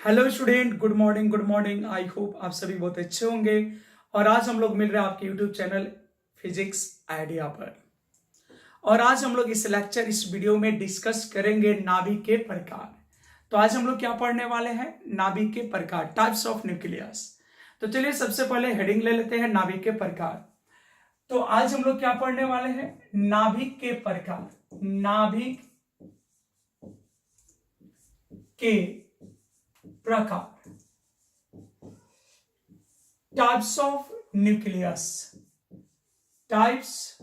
Hello student, good morning. Good morning. I hope आप सभी बहुत अच्छे होंगे। और आज हम लोग मिल रहे हैं आपके यूट्यूब चैनल फिजिक्स आइडिया पर। और आज हम लोग इस वीडियो में डिस्कस करेंगे नाभिक के प्रकार। तो आज हम लोग क्या पढ़ने वाले हैं? नाभिक के प्रकार, टाइप्स ऑफ न्यूक्लियस। तो चलिए सबसे पहले हेडिंग ले लेते हैं, नाभिक के प्रकार। तो आज हम लोग क्या पढ़ने वाले हैं? नाभिक के प्रकार। नाभिक के प्रकार, types of nucleus. Types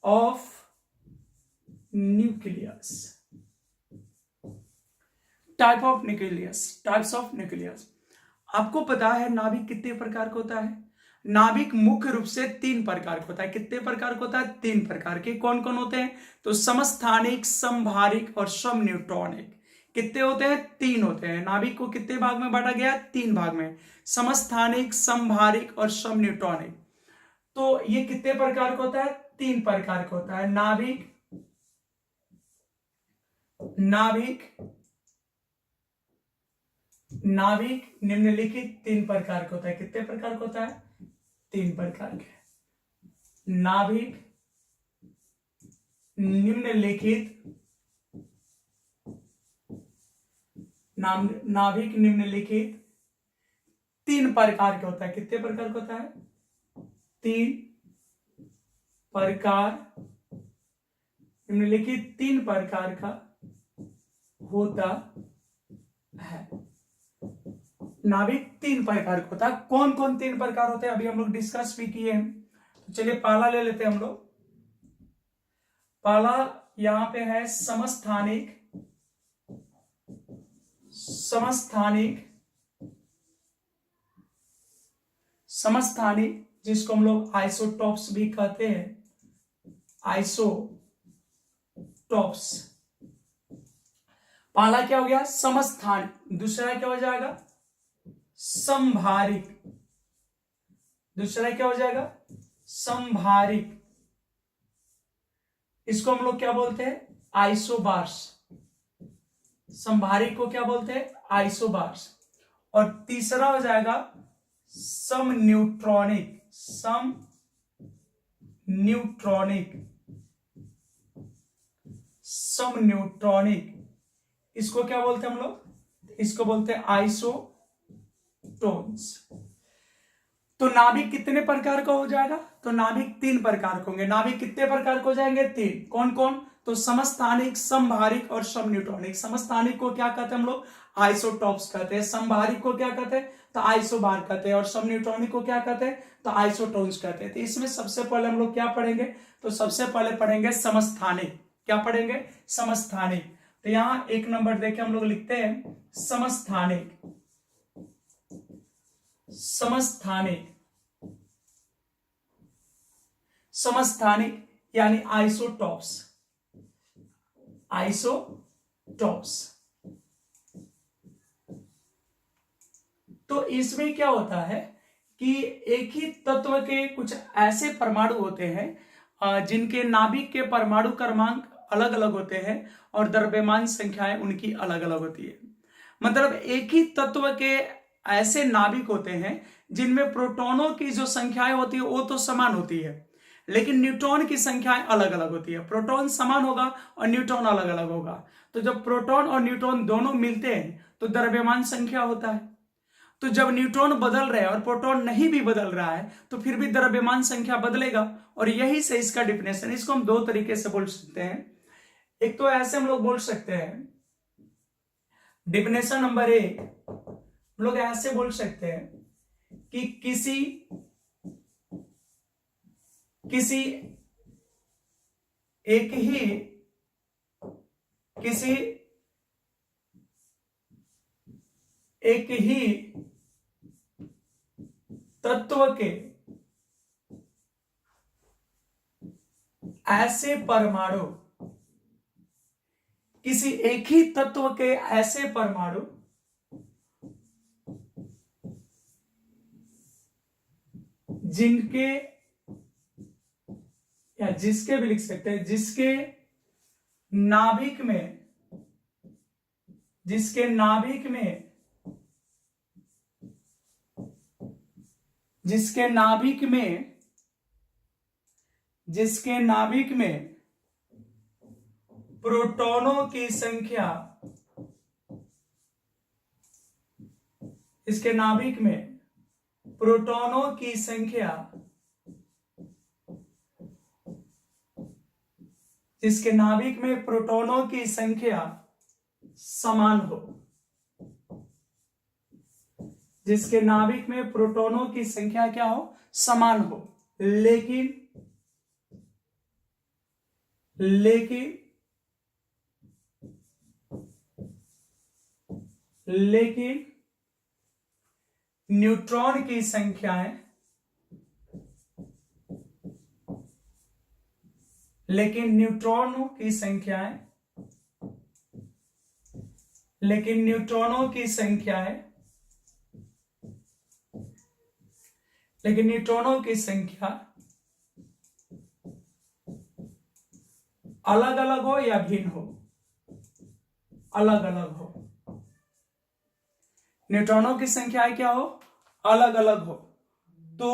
of nucleus. Type of nucleus, types of nucleus. आपको पता है नाभिक कितने प्रकार का होता है? नाभिक मुख्य रूप से 3 प्रकार का होता है। कितने प्रकार का होता है? 3 प्रकार के। कौन कौन होते हैं? तो समस्थानिक, समभारिक और समन्यूट्रॉनिक। कितने होते हैं? 3 होते हैं। नाभिक को कितने भाग में बांटा गया? 3 भाग में, समस्थानिक, समभारिक और समन्यूट्रॉनिक। तो ये कितने प्रकार का होता है? 3 प्रकार का होता है। नाभिक निम्नलिखित 3 प्रकार का होता है। कितने प्रकार का होता है? 3 प्रकार के। नाभिक निम्नलिखित 3 प्रकार के होता है। कितने प्रकार का होता है? 3 प्रकार, निम्नलिखित 3 प्रकार का होता है। नाभिक 3 प्रकार का होता है। कौन कौन 3 प्रकार होते हैं अभी हम लोग डिस्कस भी किए हैं। तो चलिए पहला ले लेते हैं हम लोग। पहला यहां पे है समस्थानिक। समस्थानिक जिसको हम लोग आइसोटॉप्स भी कहते हैं। आइसोटॉप्स। पहला क्या हो गया? समस्थानिक। दूसरा क्या हो जाएगा? समभारिक। दूसरा क्या हो जाएगा? समभारिक। इसको हम लोग क्या बोलते हैं? आइसोबार्स। समभारिक को क्या बोलते हैं? आइसोबार्स। और तीसरा हो जाएगा समन्यूट्रॉनिक। समन्यूट्रॉनिक। इसको क्या बोलते हैं हम लोग? इसको बोलते हैं आइसोटोन्स। तो नाभिक कितने प्रकार का हो जाएगा? तो नाभिक 3 प्रकार के होंगे। नाभिक कितने प्रकार के हो जाएंगे? 3। कौन कौन? तो समस्थानिक, समभारिक और समन्यूट्रॉनिक। समस्थानिक को क्या कहते हैं हम लोग? आइसोटॉप्स कहते हैं। समभारिक को क्या कहते हैं? तो आइसोबार कहते हैं। और समन्यूट्रॉनिक को क्या कहते हैं? तो आइसोटोन्स कहते हैं। तो इसमें सबसे पहले हम लोग क्या पढ़ेंगे? तो सबसे पहले पढ़ेंगे समस्थानिक। क्या पढ़ेंगे? समस्थानिक। तो यहां 1 नंबर देखे हम लोग लिखते हैं समस्थानिक। समस्थानिक यानी आइसोटॉप्स। तो इसमें क्या होता है कि एक ही तत्व के कुछ ऐसे परमाणु होते हैं जिनके नाभिक के परमाणु क्रमांक अलग अलग होते हैं और द्रव्यमान संख्याएं उनकी अलग अलग होती है। मतलब एक ही तत्व के ऐसे नाभिक होते हैं जिनमें प्रोटॉनों की जो संख्याएं होती है वो तो समान होती है, लेकिन न्यूट्रॉन की संख्याएं अलग अलग होती है। प्रोटॉन समान होगा और न्यूट्रॉन अलग अलग होगा। तो जब प्रोटॉन और न्यूट्रॉन दोनों मिलते हैं तो द्रव्यमान संख्या होता है। तो जब न्यूट्रॉन बदल रहे हैं और प्रोटॉन नहीं भी बदल रहा है तो फिर भी द्रव्यमान संख्या बदलेगा। और यही से इसका डिफिनेशन। इसको हम 2 तरीके से बोल सकते हैं। एक तो ऐसे हम लोग बोल सकते हैं, डिफिनेशन नंबर 1 हम लोग ऐसे बोल सकते हैं कि किसी एक ही तत्व के ऐसे परमाणु, किसी एक ही तत्व के ऐसे परमाणु जिनके या जिसके भी लिख सकते हैं, जिसके नाभिक में जिसके नाभिक में जिसके नाभिक में प्रोटॉनों की संख्या इसके नाभिक में प्रोटॉनों की संख्या जिसके नाभिक में प्रोटॉनों की संख्या समान हो, जिसके नाभिक में प्रोटॉनों की संख्या क्या हो, समान हो, लेकिन न्यूट्रॉन की संख्याएं लेकिन न्यूट्रॉनों की संख्याएं अलग अलग हो या भिन्न हो, अलग अलग हो। न्यूट्रॉनों की संख्या क्या हो, अलग अलग हो। तो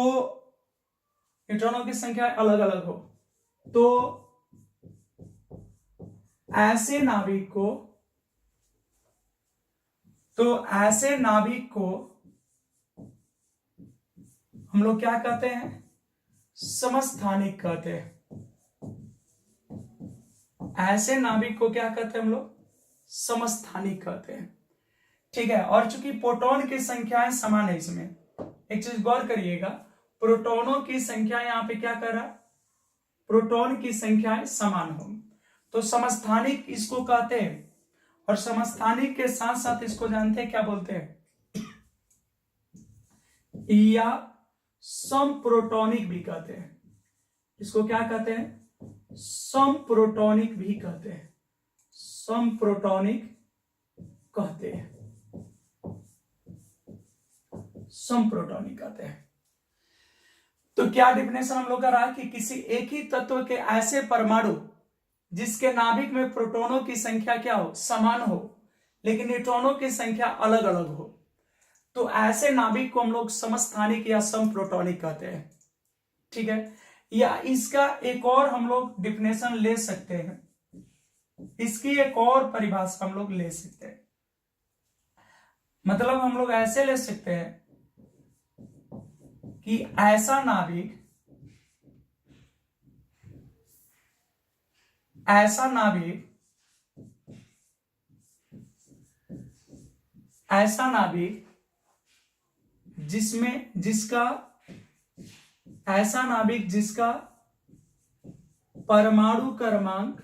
न्यूट्रॉनों की संख्या अलग अलग हो तो ऐसे नाभिक को हम लोग क्या कहते हैं, समस्थानिक कहते हैं। ऐसे नाभिक को क्या कहते हैं हम लोग, समस्थानिक कहते हैं। ठीक है। और चूंकि प्रोटॉन की संख्याएं समान है, इसमें एक चीज गौर करिएगा, प्रोटॉनों की संख्या यहां पे क्या कर रहा है, प्रोटॉन की संख्याएं समान हो तो समस्थानिक इसको कहते हैं। और समस्थानिक के साथ साथ इसको जानते हैं क्या बोलते हैं, या समप्रोटॉनिक भी कहते हैं। इसको क्या कहते हैं, समप्रोटॉनिक भी कहते हैं, समप्रोटॉनिक कहते हैं, समप्रोटॉनिक कहते हैं। तो क्या डिफिनेशन हम लोग का रहा कि किसी एक ही तत्व के ऐसे परमाणु जिसके नाभिक में प्रोटॉनों की संख्या क्या हो, समान हो, लेकिन न्यूट्रॉनों की संख्या अलग अलग हो, तो ऐसे नाभिक को हम लोग समस्थानिक या समप्रोटॉनिक कहते हैं। ठीक है। या इसका एक और हम लोग डिफिनेशन ले सकते हैं, इसकी एक और परिभाषा हम लोग ले सकते हैं। मतलब हम लोग ऐसे ले सकते हैं कि ऐसा नाभिक जिसका परमाणु क्रमांक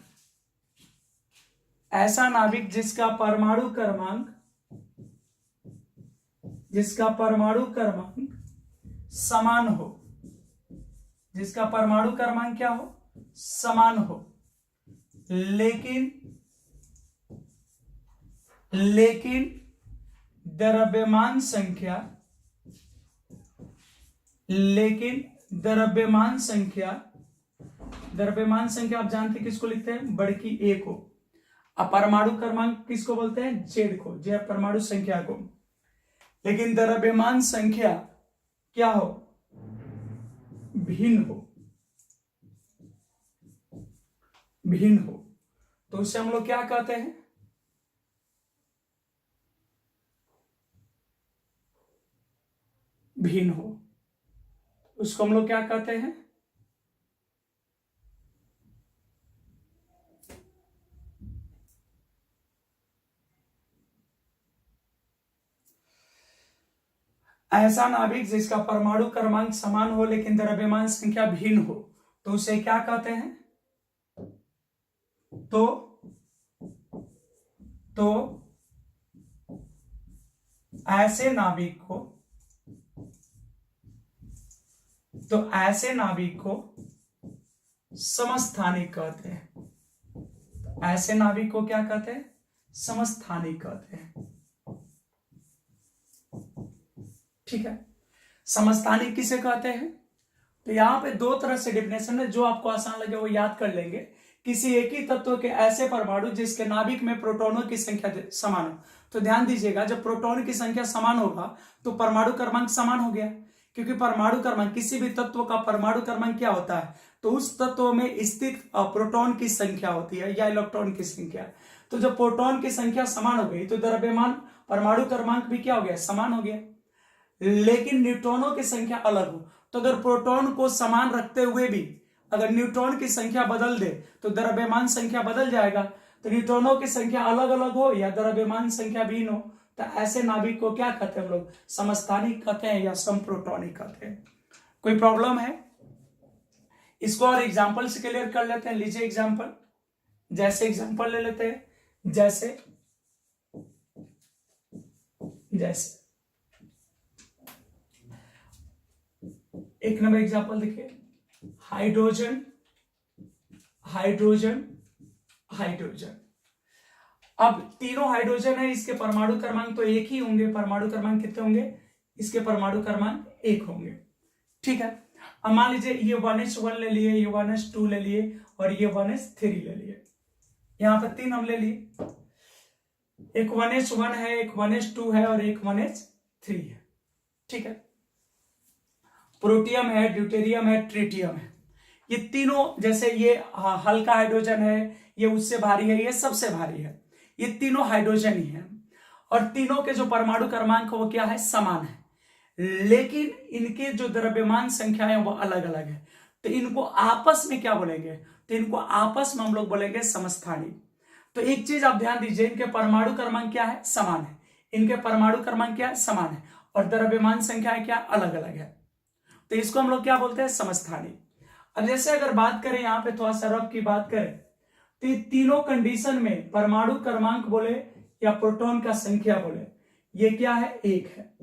समान हो, जिसका परमाणु क्रमांक क्या हो, समान हो, लेकिन द्रव्यमान संख्या आप जानते हैं किसको लिखते हैं, बड़की ए को। अब परमाणु क्रमांक किसको बोलते हैं, जेड को, जे परमाणु संख्या को। लेकिन द्रव्यमान संख्या क्या हो, भिन्न हो, तो उसे हम लोग क्या कहते हैं, भिन्न हो, उसको हम लोग क्या कहते हैं, ऐसा नाभिक जिसका परमाणु क्रमांक समान हो लेकिन द्रव्यमान संख्या भिन्न हो, तो उसे क्या कहते हैं, तो ऐसे नाभिक को समस्थानिक कहते हैं। ऐसे नाभिक को क्या कहते हैं, समस्थानिक कहते हैं। ठीक है। समस्थानिक किसे कहते हैं, तो यहां पे दो तरह से डिफिनेशन है, जो आपको आसान लगे वो याद कर लेंगे किसी एक ही तत्व के ऐसे परमाणु जिसके नाभिक में प्रोटॉनों की संख्या समान हो। तो ध्यान दीजिएगा, जब प्रोटॉन की संख्या समान होगा तो परमाणु क्रमांक समान हो गया, क्योंकि परमाणु क्रमांक किसी भी तत्व का परमाणु क्रमांक क्या होता है, तो उस तत्व में स्थित प्रोटॉन की संख्या होती है या इलेक्ट्रॉन की संख्या। तो जब प्रोटॉन की संख्या समान हो गई तो द्रव्यमान परमाणु क्रमांक भी क्या हो गया, समान हो गया। लेकिन न्यूट्रॉनों की संख्या अलग हो, तो अगर प्रोटॉन को समान रखते हुए भी अगर न्यूट्रॉन की संख्या बदल दे तो द्रव्यमान संख्या बदल जाएगा। तो न्यूट्रॉनों की संख्या अलग अलग हो या द्रव्यमान संख्या भिन्न हो, तो ऐसे नाभिक को क्या कहते हैं हम लोग, समस्थानिक कहते हैं या समप्रोटॉनिक कहते हैं। कोई प्रॉब्लम है? इसको और एग्जांपल से क्लियर कर लेते हैं। लीजिए एग्जांपल, जैसे एग्जांपल ले लेते हैं, जैसे एक नंबर एग्जांपल देखिए, हाइड्रोजन हाइड्रोजन हाइड्रोजन। अब तीनों हाइड्रोजन है, इसके परमाणु क्रमांक तो एक ही होंगे। परमाणु क्रमांक कितने होंगे, इसके परमाणु क्रमांक एक होंगे। ठीक है, अब मान लीजिए ये 1s1 ले लिए, ये 1s2 ले लिए और ये 1s3 ले लिए। यहां पर तीन हम ले लिए, एक 1s1 है, एक 1s2 है और एक 1s3 है। ठीक है, प्रोटियम है, ड्यूटेरियम है, ट्रिटियम है। ये तीनों, जैसे ये हल्का हाइड्रोजन है, ये उससे भारी है, ये सबसे भारी है, ये तीनों हाइड्रोजन ही है और तीनों के जो परमाणु क्रमांक वो क्या है, समान है, लेकिन इनके जो द्रव्यमान संख्या है वो अलग अलग है। तो इनको आपस में क्या बोलेंगे, तो इनको आपस में हम लोग बोलेंगे समस्थानिक। तो एक चीज आप ध्यान दीजिए, इनके परमाणु क्रमांक क्या है, समान है, इनके परमाणु क्रमांक क्या है, समान है, और द्रव्यमान संख्या क्या अलग अलग है। तो इसको हम लोग क्या बोलते हैं, समस्थानिक। अब जैसे अगर बात करें यहाँ पे थोड़ा सा रफ की बात करें, तो ये तीनों कंडीशन में परमाणु क्रमांक बोले या प्रोटॉन का संख्या बोले, ये क्या है, एक है।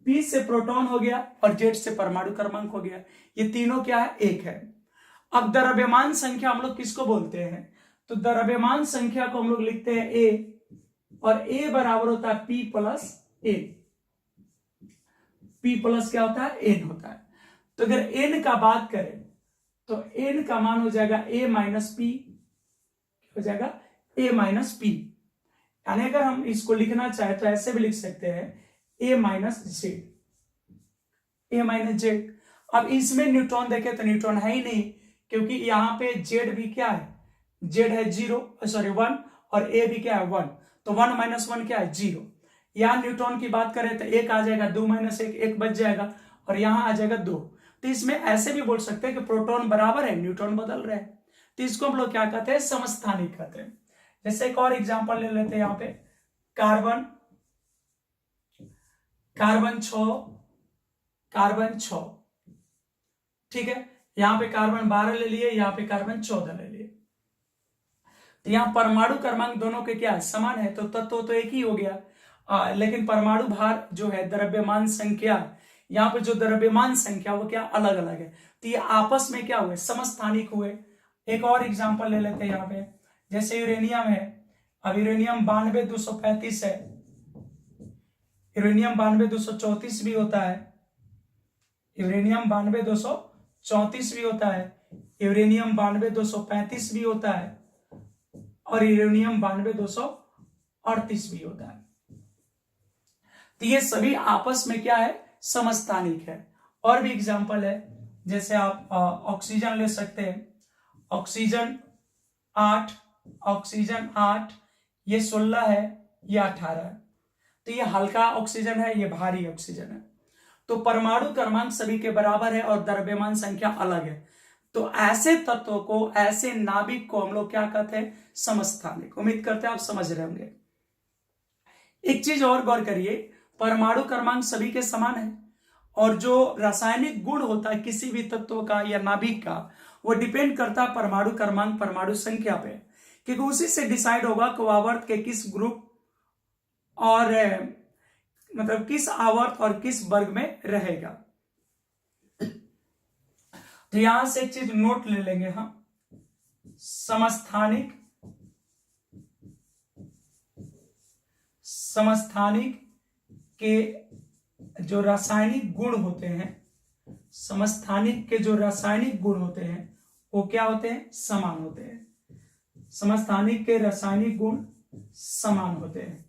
P से प्रोटॉन हो गया और Z से परमाणु क्रमांक हो गया, ये तीनों क्या है, एक है। अब द्रव्यमान संख्या हम लोग किसको बोलते हैं, तो द्रव्यमान संख्या को हम लोग लिखते हैं A, और A बराबर होता है P plus N। P plus क्या होता है, N होता है। तो अगर N का बात करें तो N का मान हो जाएगा A माइनस P, हो जाएगा A माइनस P। यानी अगर हम इसको लिखना चाहे तो ऐसे भी लिख सकते हैं A minus Z, A minus Z. अब इसमें न्यूट्रॉन देखे तो न्यूट्रॉन है ही नहीं, क्योंकि यहाँ पे जेड भी क्या है, जेड है 1 और A भी क्या है 1, तो 1 माइनस 1 क्या है 0। यहाँ न्यूट्रॉन की बात करें तो एक आ जाएगा, 2 माइनस 1 1 बच जाएगा और यहाँ आ जाएगा 2। तो इसमें ऐसे भी बोल सकते हैं कि प्रोटॉन बराबर है, न्यूट्रॉन बदल रहे हैं, तो इसको हम लोग क्या कहते हैं, समस्थानिक कहते हैं। जैसे एक और एग्जांपल ले लेते हैं, यहाँ पे कार्बन 6, ठीक है, यहाँ पे कार्बन 12 ले लिए, यहाँ पे कार्बन 14 ले लिए। तो यहाँ परमाणु क्रमांक दोनों के क्या है, समान है, तो तत्व तो एक ही हो गया। लेकिन परमाणु भार जो है, द्रव्यमान संख्या, यहाँ पे जो द्रव्यमान संख्या वो क्या अलग अलग है, तो ये आपस में क्या हुए, समस्थानिक हुए। एक और एग्जांपल ले लेते हैं यहाँ पे, जैसे यूरेनियम है। अब यूरेनियम 92 235 है, यूरेनियम 92 234 भी होता है, यूरेनियम 92 234 भी होता है, यूरेनियम 92 235 भी होता है और यूरेनियम 92 238 भी होता है। तो ये सभी आपस में क्या है, समस्थानिक है। और भी एग्जांपल है, जैसे आप ऑक्सीजन ले सकते हैं, ऑक्सीजन 8, ये 16 है, ये 18 है। तो ये हल्का ऑक्सीजन है, ये भारी ऑक्सीजन है। तो परमाणु क्रमांक सभी के बराबर है और द्रव्यमान संख्या अलग है। तो ऐसे तत्वों को, ऐसे नाभिक को हम लोग क्या कहते हैं, समस्थानिक। उम्मीद करते हैं आप समझ रहे होंगे। एक चीज और गौर करिए, परमाणु क्रमांक सभी के समान है और जो रासायनिक गुण होता है किसी भी तत्व का या नाभिक का, वो डिपेंड करता है परमाणु क्रमांक, परमाणु संख्या पे, क्योंकि उसी से डिसाइड होगा कि आवर्त के किस ग्रुप और मतलब किस आवर्त और किस वर्ग में रहेगा। तो यहां से एक चीज नोट ले लेंगे हम, समस्थानिक के जो रासायनिक गुण होते हैं, समस्थानिक के जो रासायनिक गुण होते हैं वो क्या होते हैं, समान होते हैं। समस्थानिक के रासायनिक गुण समान होते हैं,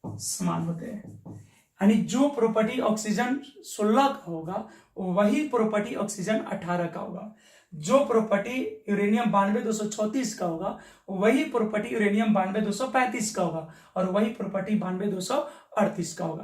समान होते हैं। यानी जो प्रॉपर्टी ऑक्सीजन 16 का होगा वही प्रॉपर्टी ऑक्सीजन 18 का होगा। जो प्रॉपर्टी यूरेनियम 92,234 का होगा वही प्रॉपर्टी यूरेनियम 92,235 का होगा, और वही प्रॉपर्टी 92,238 का होगा।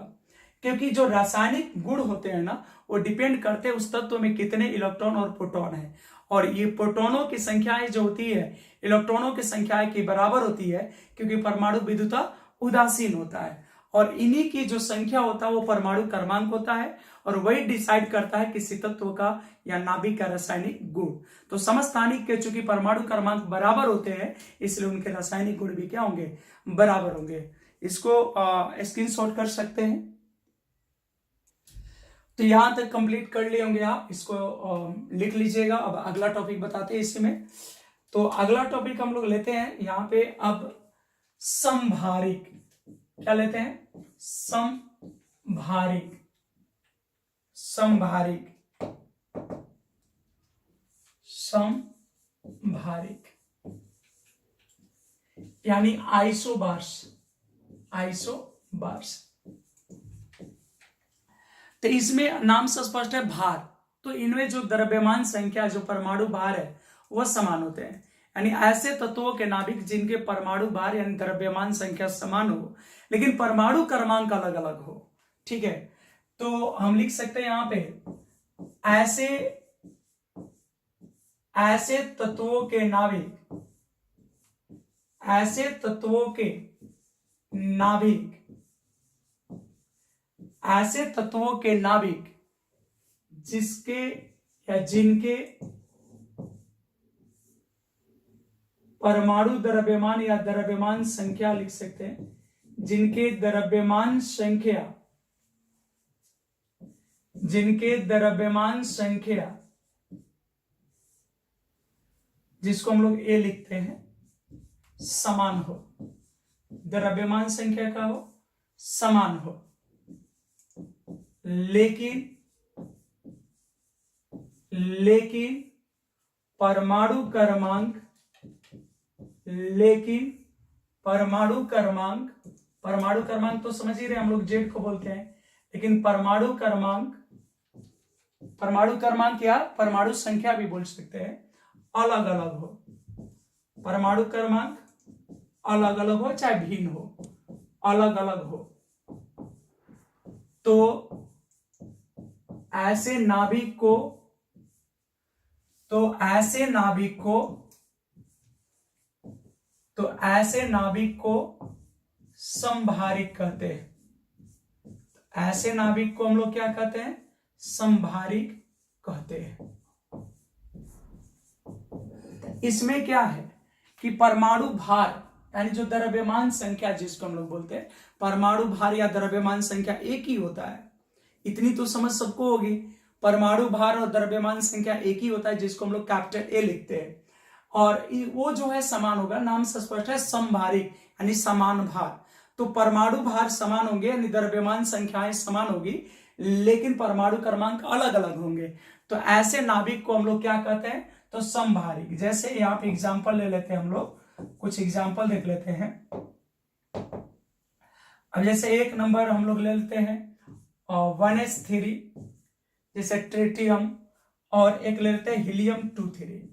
क्योंकि जो रासायनिक गुण होते हैं ना, वो डिपेंड करते हैं उस तत्व में कितने इलेक्ट्रॉन और प्रोटॉन है, और ये प्रोटॉनों की संख्याएं जो होती है इलेक्ट्रॉनों की संख्या के बराबर होती है, क्योंकि परमाणु विद्युता उदासीन होता है, और इन्हीं की जो संख्या होता है वो परमाणु क्रमांक होता है, और वही डिसाइड करता है किसी तत्व का या नाभिक का रासायनिक गुण। तो समस्थानिक के चूंकि परमाणु क्रमांक बराबर होते हैं, इसलिए उनके रासायनिक गुण भी क्या होंगे, बराबर होंगे। इसको स्क्रीनशॉट कर सकते हैं। तो यहां तक कंप्लीट कर लिए होंगे आप, इसको लिख लीजिएगा। अब अगला टॉपिक बताते हैं इसमें। तो अगला टॉपिक हम लोग लेते हैं यहां पे अब समभारिक। क्या लेते हैं, समभारिक। समभारिक, समभारिक यानी आइसोबार्स, आइसोबार्स। तो इसमें नाम से स्पष्ट है भार, तो इनमें जो द्रव्यमान संख्या, जो परमाणु भार है वह समान होते हैं। यानी ऐसे तत्वों के नाभिक जिनके परमाणु भार यानी द्रव्यमान संख्या समान हो लेकिन परमाणु क्रमांक अलग अलग हो। ठीक है, तो हम लिख सकते हैं यहां पे ऐसे तत्वों के नाभिक, ऐसे तत्वों के नाभिक, ऐसे तत्वों के नाभिक जिसके या जिनके परमाणु द्रव्यमान या द्रव्यमान संख्या लिख सकते हैं, जिनके द्रव्यमान संख्या, जिनके द्रव्यमान संख्या जिसको हम लोग ए लिखते हैं, समान हो, द्रव्यमान संख्या का हो, समान हो, लेकिन परमाणु क्रमांक, लेकिन परमाणु क्रमांक, परमाणु क्रमांक तो समझ ही रहे हम लोग जेड को बोलते हैं, लेकिन परमाणु क्रमांक, परमाणु क्रमांक या परमाणु संख्या भी बोल सकते हैं, अलग अलग हो। परमाणु क्रमांक अलग अलग हो चाहे भिन्न हो, अलग अलग हो, तो ऐसे नाभिक को, तो ऐसे नाभिक को, तो ऐसे नाभिक को समभारिक कहते हैं। ऐसे नाभिक को हम लोग क्या कहते हैं, समभारिक कहते हैं। इसमें क्या है कि परमाणु भार यानी जो द्रव्यमान संख्या जिसको हम लोग बोलते हैं, परमाणु भार या द्रव्यमान संख्या एक ही होता है। इतनी तो समझ सबको होगी, परमाणु भार और द्रव्यमान संख्या एक ही होता है, जिसको हम लोग कैपिटल ए लिखते हैं, और वो जो है समान होगा। नाम से स्पष्ट है, समभारिक यानी समान भार। तो परमाणु भार समान होंगे यानी द्रव्यमान संख्याएं समान होगी, लेकिन परमाणु क्रमांक अलग अलग होंगे। तो ऐसे नाभिक को हम लोग क्या कहते हैं, तो समभारिक। जैसे यहाँ पे एग्जाम्पल ले लेते हैं हम लोग, कुछ एग्जाम्पल देख लेते हैं। अब जैसे एक नंबर हम लोग ले लेते हैं 1s3, जैसे ट्रिटियम, और एक ले लेते हैं हीलियम 2-3।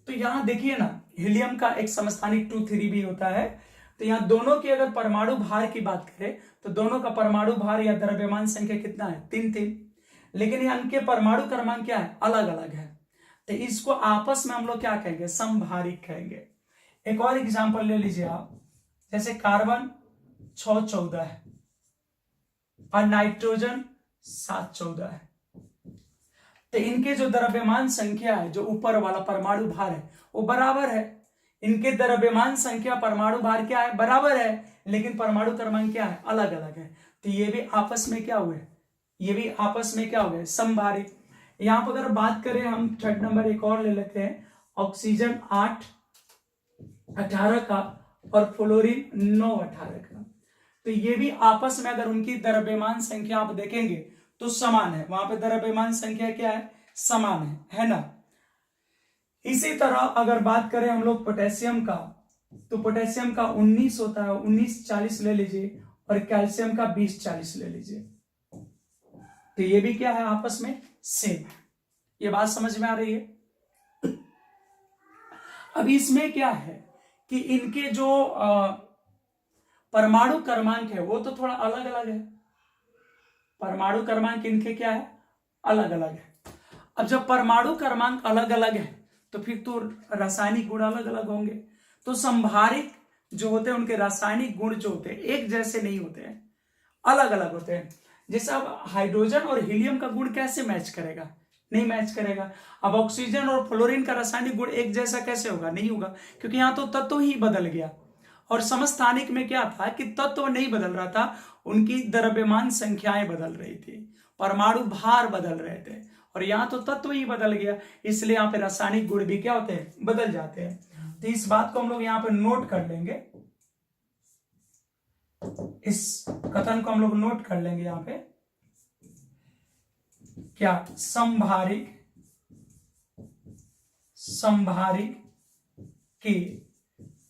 तो यहां देखिए ना, हीलियम का एक समस्थानिक 2-3 भी होता है। तो यहाँ दोनों की अगर परमाणु भार की बात करें तो दोनों का परमाणु भार या द्रव्यमान संख्या कितना है, 3-3, लेकिन यहाँ इनके परमाणु क्रमांक क्या है, अलग अलग है। तो इसको आपस में हम लोग क्या कहेंगे, समभारिक कहेंगे। एक और एग्जांपल ले लीजिए आप, जैसे कार्बन 6-14 है और नाइट्रोजन 7-14 है। तो इनके जो द्रव्यमान संख्या है, जो ऊपर वाला परमाणु भार है, वो बराबर है। इनके द्रव्यमान संख्या, परमाणु भार क्या है, बराबर है, लेकिन परमाणु क्रमांक क्या है, अलग अलग है। तो ये भी आपस में क्या हुए, ये भी आपस में क्या हो गए, समभारिक। यहां पर अगर बात करें हम, थर्ड नंबर एक और ले लेते हैं, ऑक्सीजन 8-18 का और फ्लोरीन 9-18 का। तो ये भी आपस में अगर उनकी द्रव्यमान संख्या आप देखेंगे तो समान है। वहां पे द्रव्यमान संख्या क्या है, समान है ना। इसी तरह अगर बात करें हम लोग पोटेशियम का, तो पोटेशियम का 19 होता है, 1940 ले लीजिए, और कैल्शियम का 2040 ले लीजिए। तो ये भी क्या है, आपस में सेम है। ये बात समझ में आ रही है। अब इसमें क्या है कि इनके जो परमाणु क्रमांक है वो तो थोड़ा अलग अलग है। परमाणु क्रमांक इनके क्या है, अलग अलग है। अब जब परमाणु क्रमांक अलग अलग है तो फिर तो रासायनिक गुण अलग अलग होंगे। तो संभारिक जो होते हैं उनके रासायनिक गुण जो होते हैं एक जैसे नहीं होते हैं, अलग अलग होते हैं। जैसे अब हाइड्रोजन और हीलियम का गुण कैसे मैच करेगा, नहीं मैच करेगा। अब ऑक्सीजन और फ्लोरीन का रासायनिक गुण एक जैसा कैसे होगा, नहीं होगा, क्योंकि यहां तो तत्व ही बदल गया। और समस्थानिक में क्या था कि तत्व नहीं बदल रहा था, उनकी द्रव्यमान संख्याएं बदल रही थी, परमाणु भार बदल रहे थे। और यहां तो तत्व ही बदल गया, इसलिए यहां पे रासायनिक गुण भी क्या होते हैं, बदल जाते हैं। तो इस बात को हम लोग यहां पे नोट कर लेंगे, इस कथन को हम लोग नोट कर लेंगे यहां पे। क्या संभारिक के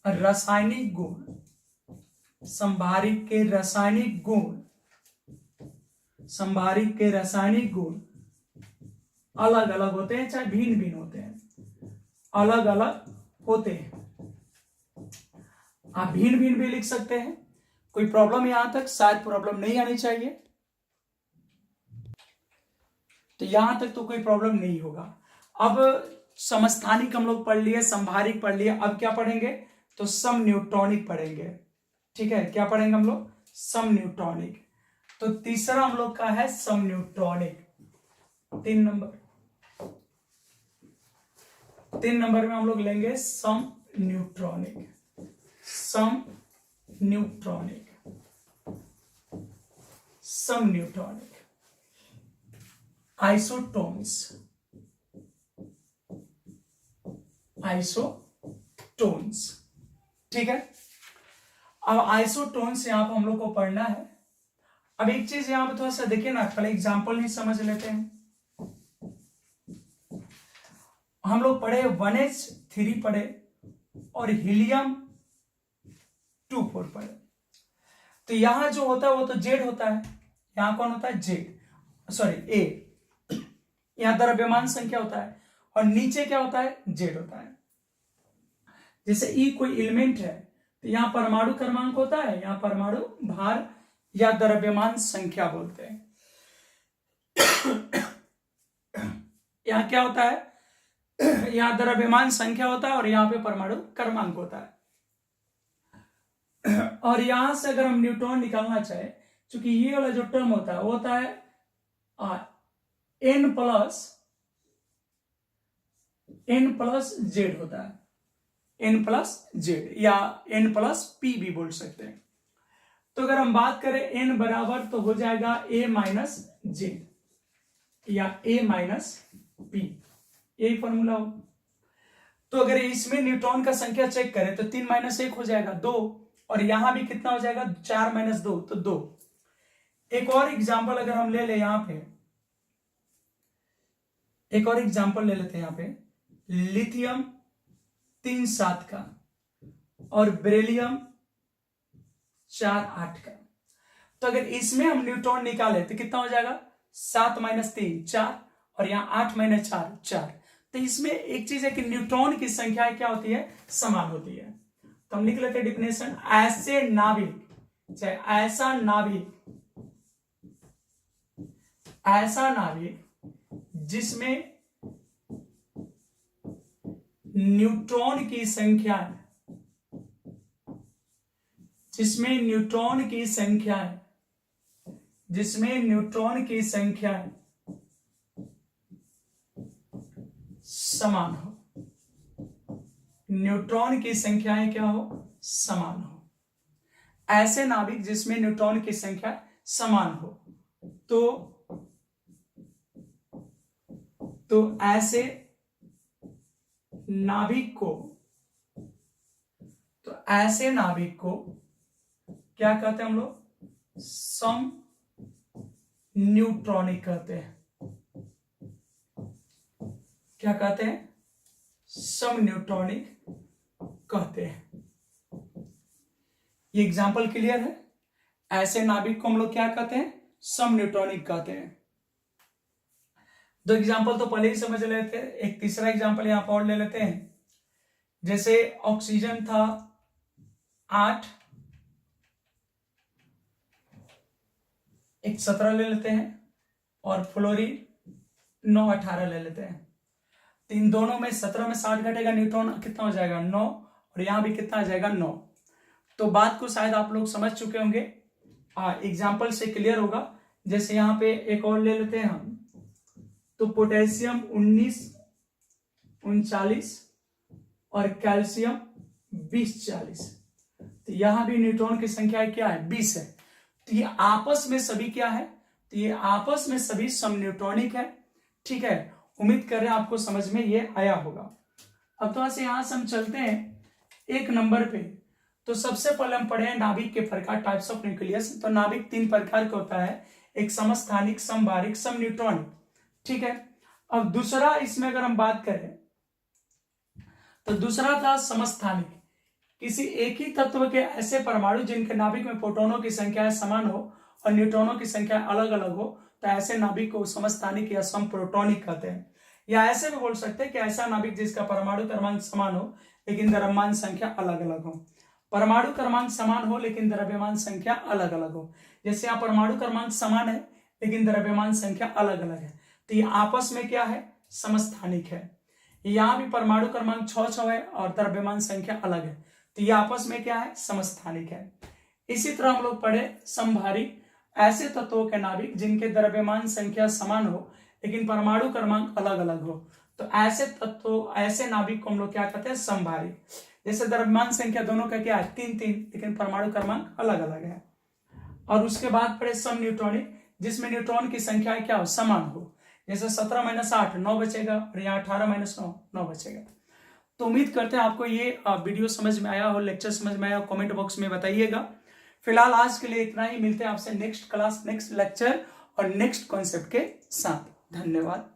रासायनिक गुण, संभारिक के रासायनिक गुण, संभारिक के रासायनिक गुण अलग अलग होते हैं, चाहे भिन्न भिन्न होते हैं, अलग अलग होते हैं। आप भिन्न भिन्न भी लिख सकते हैं, कोई प्रॉब्लम यहां तक शायद प्रॉब्लम नहीं आनी चाहिए, तो यहां तक तो कोई प्रॉब्लम नहीं होगा। अब समस्थानिक हम लोग पढ़ लिए, संभारिक पढ़ लिए, अब क्या पढ़ेंगे, तो सम न्यूट्रॉनिक पढ़ेंगे। ठीक है, क्या पढ़ेंगे हम लोग, सम न्यूट्रॉनिक। तो तीसरा हम लोग का है सम न्यूट्रॉनिक। 3 नंबर में हम लोग लेंगे सम न्यूट्रॉनिक। सम न्यूट्रॉनिक, सम न्यूट्रॉनिक, आइसोटोन्स, आइसोटोन्स। ठीक है, अब आइसोटोन्स यहां पर हम लोग को पढ़ना है। अब एक चीज यहां पर थोड़ा सा देखिए ना, पहले एग्जांपल नहीं समझ लेते हैं। हम लोग पढ़े 1H3 पढ़े और हीलियम 2 4 पढ़े। तो यहां जो होता है वो तो जेड होता है, यहां कौन होता है, जेड, सॉरी ए। यहां द्रव्यमान संख्या होता है और नीचे क्या होता है, जेड होता है। जैसे ई कोई एलिमेंट है तो यहां परमाणु क्रमांक होता है, यहां परमाणु भार या द्रव्यमान संख्या बोलते हैं। यहां क्या होता है, यहां द्रव्यमान संख्या होता है और यहां पे परमाणु क्रमांक होता है। और यहां से अगर हम न्यूट्रॉन निकालना चाहे, क्योंकि ये वाला जो टर्म होता है वो होता है n प्लस जेड होता है, n प्लस जेड या n प्लस पी भी बोल सकते हैं। तो अगर हम बात करें n बराबर तो हो जाएगा a माइनस जेड या a माइनस पी, यही फॉर्मूला हो। तो अगर इसमें न्यूट्रॉन का संख्या चेक करें तो 3 - 1 हो जाएगा 2, और यहां भी कितना हो जाएगा 4 - 2 तो 2। एक और एग्जांपल अगर हम ले ले, यहां पे एक और एग्जांपल ले लेते हैं, यहां पे लिथियम 3 7 का और बेरिलियम 4 8 का। तो अगर इसमें हम न्यूट्रॉन निकाले तो कितना हो जाएगा, 7 - 3 4, और यहां 8 - 4 4। तो इसमें एक चीज है कि न्यूट्रॉन की संख्या क्या होती है, समान होती है। तो हम लिख लेते हैं डिफिनेशन, ऐसे नाभिक, चाहे ऐसा नाभिक जिसमें न्यूट्रॉन की संख्या समान हो, न्यूट्रॉन की संख्याएं क्या हो, समान हो। ऐसे नाभिक जिसमें न्यूट्रॉन की संख्या समान हो, तो ऐसे नाभिक को क्या कहते हैं हम लोग, सम न्यूट्रॉनिक कहते हैं। क्या कहते हैं, समन्यूट्रॉनिक कहते हैं। ये एग्जाम्पल क्लियर है? ऐसे नाभिक को हम लोग क्या कहते हैं? समन्यूट्रॉनिक कहते हैं। दो एग्जाम्पल तो पहले ही समझ लेते हैं, एक तीसरा एग्जाम्पल यहां पर और ले लेते हैं। जैसे ऑक्सीजन था 8, एक 17 ले लेते हैं, और फ्लोरीन 9, 18 ले लेते हैं। तो इन दोनों में 17 में 60 घटेगा, न्यूट्रॉन कितना हो जाएगा? 9, और यहां भी कितना आ जाएगा? 9। तो बात को शायद आप लोग समझ चुके होंगे, एग्जाम्पल से क्लियर होगा। जैसे यहाँ पे एक और ले लेते हैं हम, तो पोटेशियम 19, 39 और कैल्शियम 20, 40। तो यहां भी न्यूट्रॉन की संख्या क्या है? 20 है। तो ये आपस में सभी क्या है? तो ये आपस में सभी समन्यूट्रॉनिक है। ठीक है, उम्मीद कर रहे हैं आपको समझ में ये आया होगा। अब थोड़ा से यहां से हम चलते हैं 1 नंबर पे। तो सबसे पहले हम पढ़े हैं नाभिक के प्रकार, टाइप्स ऑफ न्यूक्लियस। तो नाभिक 3 प्रकार का होता है, एक समस्थानिक, समबारिक, समन्यूट्रॉनिक। ठीक है, अब दूसरा इसमें अगर हम बात करें तो दूसरा था समस्थानिक। किसी एक ही तत्व के ऐसे परमाणु जिनके नाभिक में प्रोटॉनों की संख्या समान हो और न्यूट्रॉनों की संख्या अलग अलग हो, तो ऐसे नाभिक को समस्थानिक या समप्रोटॉनिक कहते हैं। या ऐसे भी बोल सकते हैं कि ऐसा नाभिक जिसका परमाणु क्रमांक समान हो लेकिन द्रव्यमान संख्या अलग अलग हो। परमाणु क्रमांक समान हो लेकिन द्रव्यमान संख्या अलग अलग हो। जैसे यहाँ परमाणु क्रमांक समान है लेकिन द्रव्यमान संख्या अलग अलग है, तो ये आपस में क्या है? समस्थानिक है। यहाँ भी परमाणु क्रमांक 6 है और द्रव्यमान संख्या अलग है, तो ये आपस में क्या है? समस्थानिक है। इसी तरह हम लोग पढ़े समभारिक, ऐसे तत्वों के नाभिक जिनके द्रव्यमान संख्या समान हो लेकिन परमाणु क्रमांक अलग अलग हो, तो ऐसे तत्व, ऐसे नाभिक को हम लोग क्या कहते हैं? समभारिक। जैसे द्रव्यमान संख्या दोनों का क्या है? 3 3, लेकिन परमाणु क्रमांक अलग अलग है। और उसके बाद पढ़े समन्यूट्रॉनिक, जिसमें न्यूट्रॉन की संख्या क्या हो? समान हो। जैसे 17 - 8 9 बचेगा, और यहाँ 18 - 9 9 बचेगा। तो उम्मीद करते हैं आपको ये वीडियो समझ में आया हो, लेक्चर समझ में आया हो, कमेंट बॉक्स में बताइएगा। फिलहाल आज के लिए इतना ही, मिलते हैं आपसे नेक्स्ट क्लास, नेक्स्ट लेक्चर और नेक्स्ट कॉन्सेप्ट के साथ। धन्यवाद।